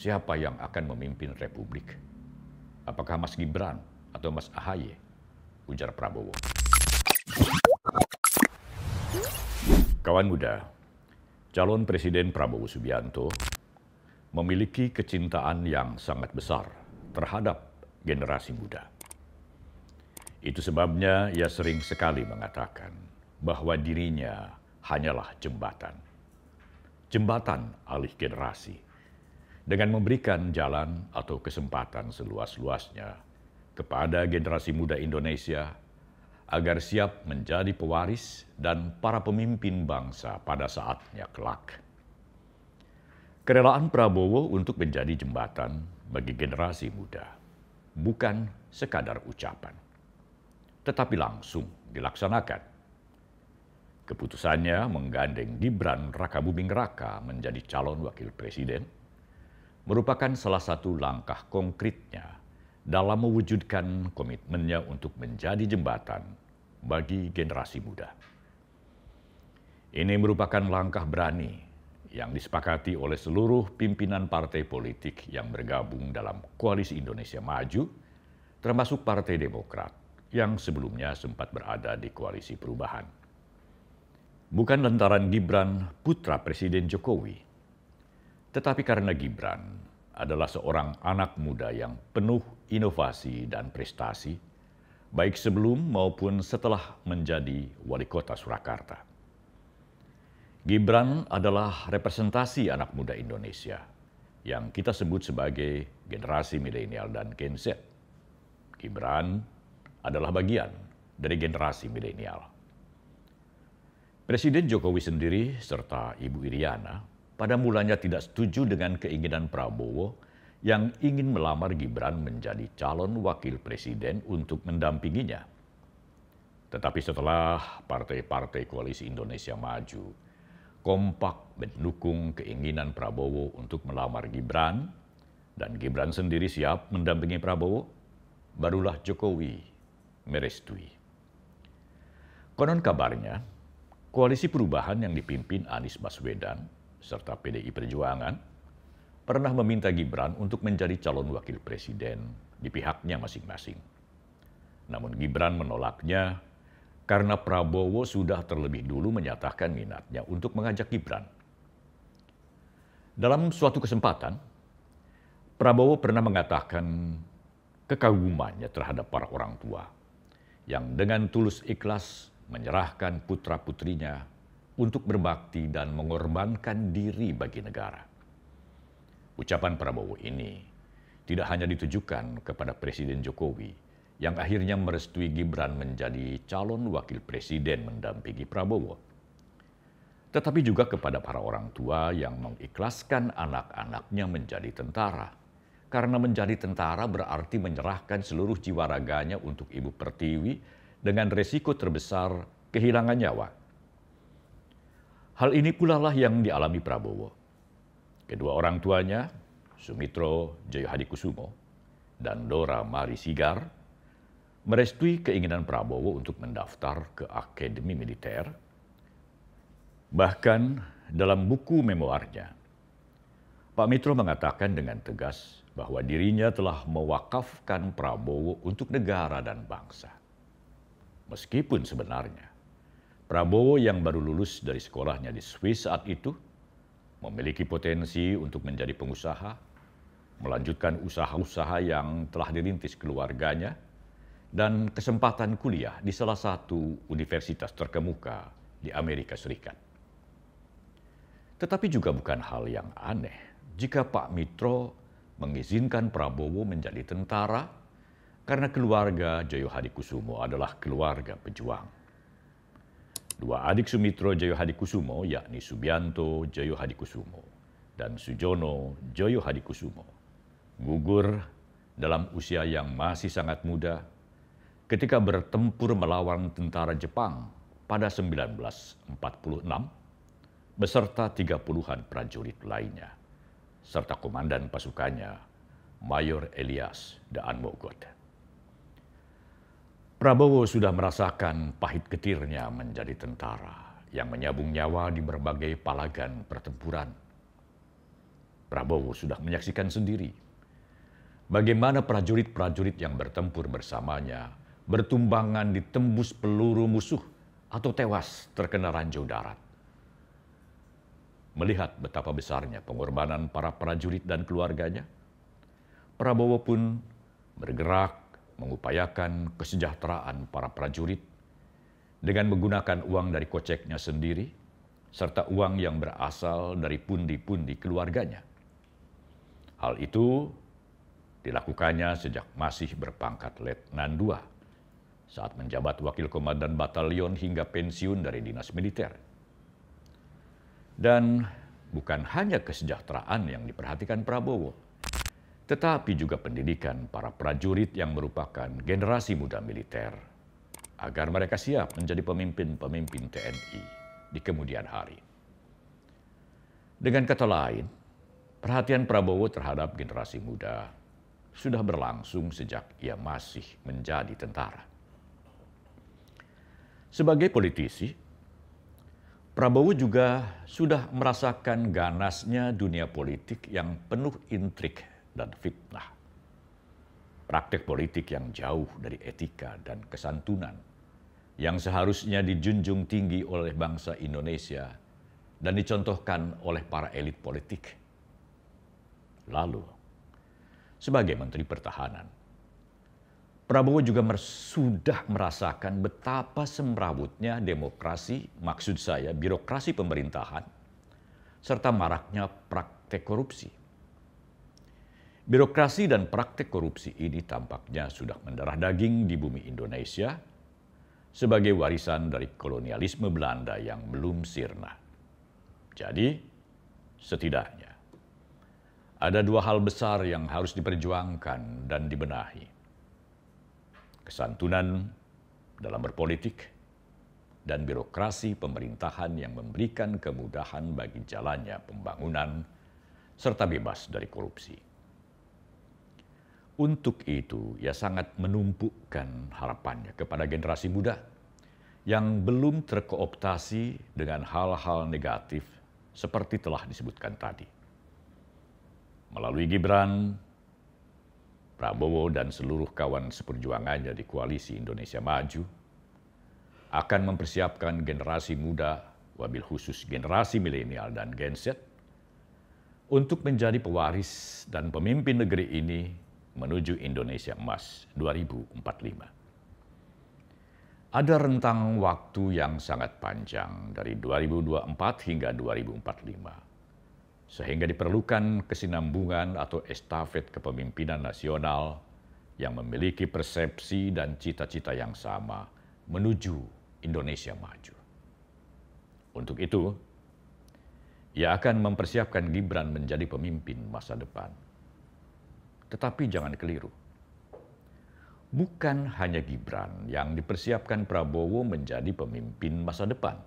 siapa yang akan memimpin Republik? Apakah Mas Gibran atau Mas Ahaye? Ujar Prabowo. Kawan muda, calon Presiden Prabowo Subianto memiliki kecintaan yang sangat besar terhadap generasi muda. Itu sebabnya ia sering sekali mengatakan bahwa dirinya hanyalah jembatan. Jembatan alih generasi, dengan memberikan jalan atau kesempatan seluas-luasnya kepada generasi muda Indonesia agar siap menjadi pewaris dan para pemimpin bangsa pada saatnya kelak. Kerelaan Prabowo untuk menjadi jembatan bagi generasi muda bukan sekadar ucapan, tetapi langsung dilaksanakan. Keputusannya menggandeng Gibran Rakabuming Raka menjadi calon wakil presiden merupakan salah satu langkah konkretnya dalam mewujudkan komitmennya untuk menjadi jembatan bagi generasi muda. Ini merupakan langkah berani yang disepakati oleh seluruh pimpinan partai politik yang bergabung dalam Koalisi Indonesia Maju, termasuk Partai Demokrat yang sebelumnya sempat berada di Koalisi Perubahan. Bukan lantaran Gibran putra Presiden Jokowi, tetapi karena Gibran adalah seorang anak muda yang penuh inovasi dan prestasi, baik sebelum maupun setelah menjadi wali kota Surakarta. Gibran adalah representasi anak muda Indonesia yang kita sebut sebagai generasi milenial dan Gen Z. Gibran adalah bagian dari generasi milenial. Presiden Jokowi sendiri serta Ibu Iriana pada mulanya tidak setuju dengan keinginan Prabowo yang ingin melamar Gibran menjadi calon wakil presiden untuk mendampinginya. Tetapi setelah partai-partai Koalisi Indonesia Maju kompak mendukung keinginan Prabowo untuk melamar Gibran, dan Gibran sendiri siap mendampingi Prabowo, barulah Jokowi merestui. Konon kabarnya, Koalisi Perubahan yang dipimpin Anies Baswedan serta PDI Perjuangan pernah meminta Gibran untuk menjadi calon wakil presiden di pihaknya masing-masing. Namun Gibran menolaknya karena Prabowo sudah terlebih dulu menyatakan minatnya untuk mengajak Gibran. Dalam suatu kesempatan, Prabowo pernah mengatakan kekagumannya terhadap para orang tua yang dengan tulus ikhlas menyerahkan putra-putrinya untuk berbakti dan mengorbankan diri bagi negara. Ucapan Prabowo ini tidak hanya ditujukan kepada Presiden Jokowi yang akhirnya merestui Gibran menjadi calon wakil presiden mendampingi Prabowo, tetapi juga kepada para orang tua yang mengikhlaskan anak-anaknya menjadi tentara. Karena menjadi tentara berarti menyerahkan seluruh jiwa raganya untuk Ibu Pertiwi dengan resiko terbesar kehilangan nyawa. Hal ini pula lah yang dialami Prabowo. Kedua orang tuanya, Sumitro Djoyohadikusumo dan Dora Mari Sigar, merestui keinginan Prabowo untuk mendaftar ke Akademi Militer. Bahkan dalam buku memoarnya, Pak Mitro mengatakan dengan tegas bahwa dirinya telah mewakafkan Prabowo untuk negara dan bangsa. Meskipun sebenarnya Prabowo yang baru lulus dari sekolahnya di Swiss saat itu memiliki potensi untuk menjadi pengusaha, melanjutkan usaha-usaha yang telah dirintis keluarganya, dan kesempatan kuliah di salah satu universitas terkemuka di Amerika Serikat. Tetapi juga bukan hal yang aneh jika Pak Mitro mengizinkan Prabowo menjadi tentara karena keluarga Djoyohadikusumo adalah keluarga pejuang. Dua adik Sumitro Djoyohadikusumo yakni Subianto Djoyohadikusumo dan Sujono Djoyohadikusumo gugur dalam usia yang masih sangat muda ketika bertempur melawan tentara Jepang pada 1946 beserta 30-an prajurit lainnya serta komandan pasukannya Mayor Elias Daan Mogot. Prabowo sudah merasakan pahit getirnya menjadi tentara yang menyabung nyawa di berbagai palagan pertempuran. Prabowo sudah menyaksikan sendiri bagaimana prajurit-prajurit yang bertempur bersamanya bertumbangan ditembus peluru musuh atau tewas terkena ranjau darat. Melihat betapa besarnya pengorbanan para prajurit dan keluarganya, Prabowo pun bergerak mengupayakan kesejahteraan para prajurit dengan menggunakan uang dari koceknya sendiri, serta uang yang berasal dari pundi-pundi keluarganya. Hal itu dilakukannya sejak masih berpangkat Letnan II, saat menjabat Wakil Komandan Batalion hingga pensiun dari dinas militer. Dan bukan hanya kesejahteraan yang diperhatikan Prabowo, tetapi juga pendidikan para prajurit yang merupakan generasi muda militer, agar mereka siap menjadi pemimpin-pemimpin TNI di kemudian hari. Dengan kata lain, perhatian Prabowo terhadap generasi muda sudah berlangsung sejak ia masih menjadi tentara. Sebagai politisi, Prabowo juga sudah merasakan ganasnya dunia politik yang penuh intrik dan fitnah. Praktek politik yang jauh dari etika dan kesantunan yang seharusnya dijunjung tinggi oleh bangsa Indonesia dan dicontohkan oleh para elit politik. Lalu, sebagai Menteri Pertahanan, Prabowo juga sudah merasakan betapa semrawutnya demokrasi, maksud saya birokrasi pemerintahan, serta maraknya praktek korupsi. Birokrasi dan praktek korupsi ini tampaknya sudah mendarah daging di bumi Indonesia sebagai warisan dari kolonialisme Belanda yang belum sirna. Jadi, setidaknya ada dua hal besar yang harus diperjuangkan dan dibenahi. Kesantunan dalam berpolitik dan birokrasi pemerintahan yang memberikan kemudahan bagi jalannya pembangunan serta bebas dari korupsi. Untuk itu, ia sangat menumpukan harapannya kepada generasi muda yang belum terkooptasi dengan hal-hal negatif seperti telah disebutkan tadi. Melalui Gibran, Prabowo dan seluruh kawan seperjuangannya di Koalisi Indonesia Maju akan mempersiapkan generasi muda, wabil khusus generasi milenial dan Gen Z, untuk menjadi pewaris dan pemimpin negeri ini menuju Indonesia Emas 2045. Ada rentang waktu yang sangat panjang dari 2024 hingga 2045. Sehingga diperlukan kesinambungan atau estafet kepemimpinan nasional yang memiliki persepsi dan cita-cita yang sama menuju Indonesia maju. Untuk itu, ia akan mempersiapkan Gibran menjadi pemimpin masa depan. Tetapi jangan keliru. Bukan hanya Gibran yang dipersiapkan Prabowo menjadi pemimpin masa depan,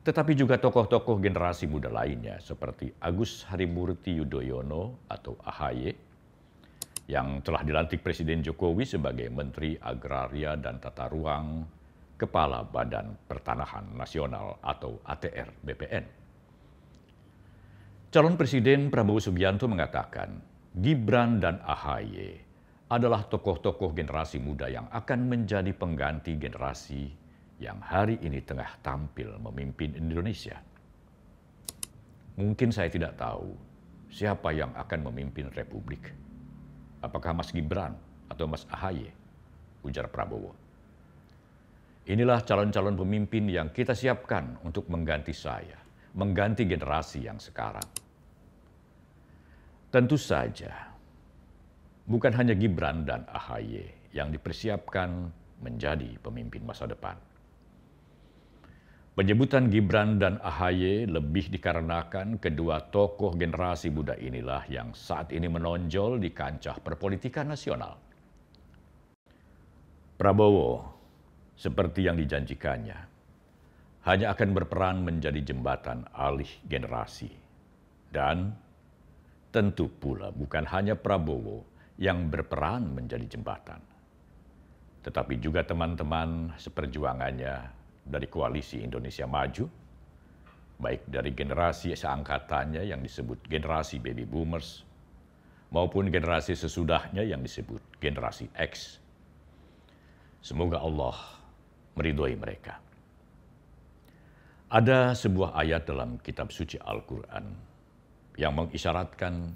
tetapi juga tokoh-tokoh generasi muda lainnya seperti Agus Harimurti Yudhoyono atau AHY yang telah dilantik Presiden Jokowi sebagai Menteri Agraria dan Tata Ruang, Kepala Badan Pertanahan Nasional atau ATR BPN. Calon Presiden Prabowo Subianto mengatakan Gibran dan AHY adalah tokoh-tokoh generasi muda yang akan menjadi pengganti generasi yang hari ini tengah tampil memimpin Indonesia. Mungkin saya tidak tahu siapa yang akan memimpin Republik. Apakah Mas Gibran atau Mas AHY? Ujar Prabowo. Inilah calon-calon pemimpin yang kita siapkan untuk mengganti saya, mengganti generasi yang sekarang. Tentu saja, bukan hanya Gibran dan AHY yang dipersiapkan menjadi pemimpin masa depan. Penyebutan Gibran dan AHY lebih dikarenakan kedua tokoh generasi muda inilah yang saat ini menonjol di kancah perpolitikan nasional. Prabowo, seperti yang dijanjikannya, hanya akan berperan menjadi jembatan alih generasi. Dan tentu pula bukan hanya Prabowo yang berperan menjadi jembatan, tetapi juga teman-teman seperjuangannya dari Koalisi Indonesia Maju baik dari generasi seangkatannya yang disebut generasi baby boomers, maupun generasi sesudahnya yang disebut generasi X. Semoga Allah meridhoi mereka. Ada sebuah ayat dalam kitab suci Al-Quran yang mengisyaratkan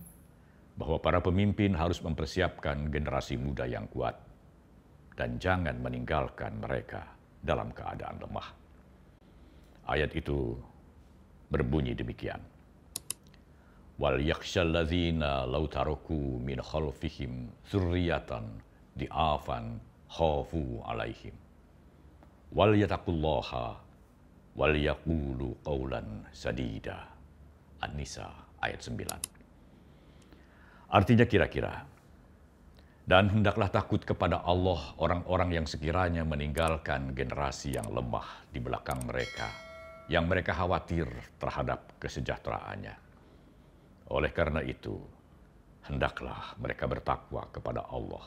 bahwa para pemimpin harus mempersiapkan generasi muda yang kuat dan jangan meninggalkan mereka dalam keadaan lemah. Ayat itu berbunyi demikian. Wal yakhshal ladzina law taraku min khalfihim dzurriyyatan di'afan khafu alaihim wal yattaqullaha wal yaqulu qawlan sadida. An-Nisa ayat 9. Artinya kira-kira, dan hendaklah takut kepada Allah orang-orang yang sekiranya meninggalkan generasi yang lemah di belakang mereka, yang mereka khawatir terhadap kesejahteraannya. Oleh karena itu, hendaklah mereka bertakwa kepada Allah,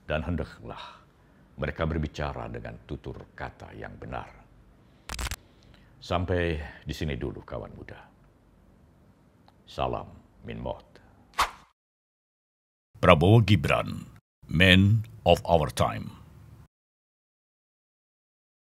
dan hendaklah mereka berbicara dengan tutur kata yang benar. Sampai di sini dulu kawan muda. Salam min maut. Prabowo Gibran, Man of Our Time.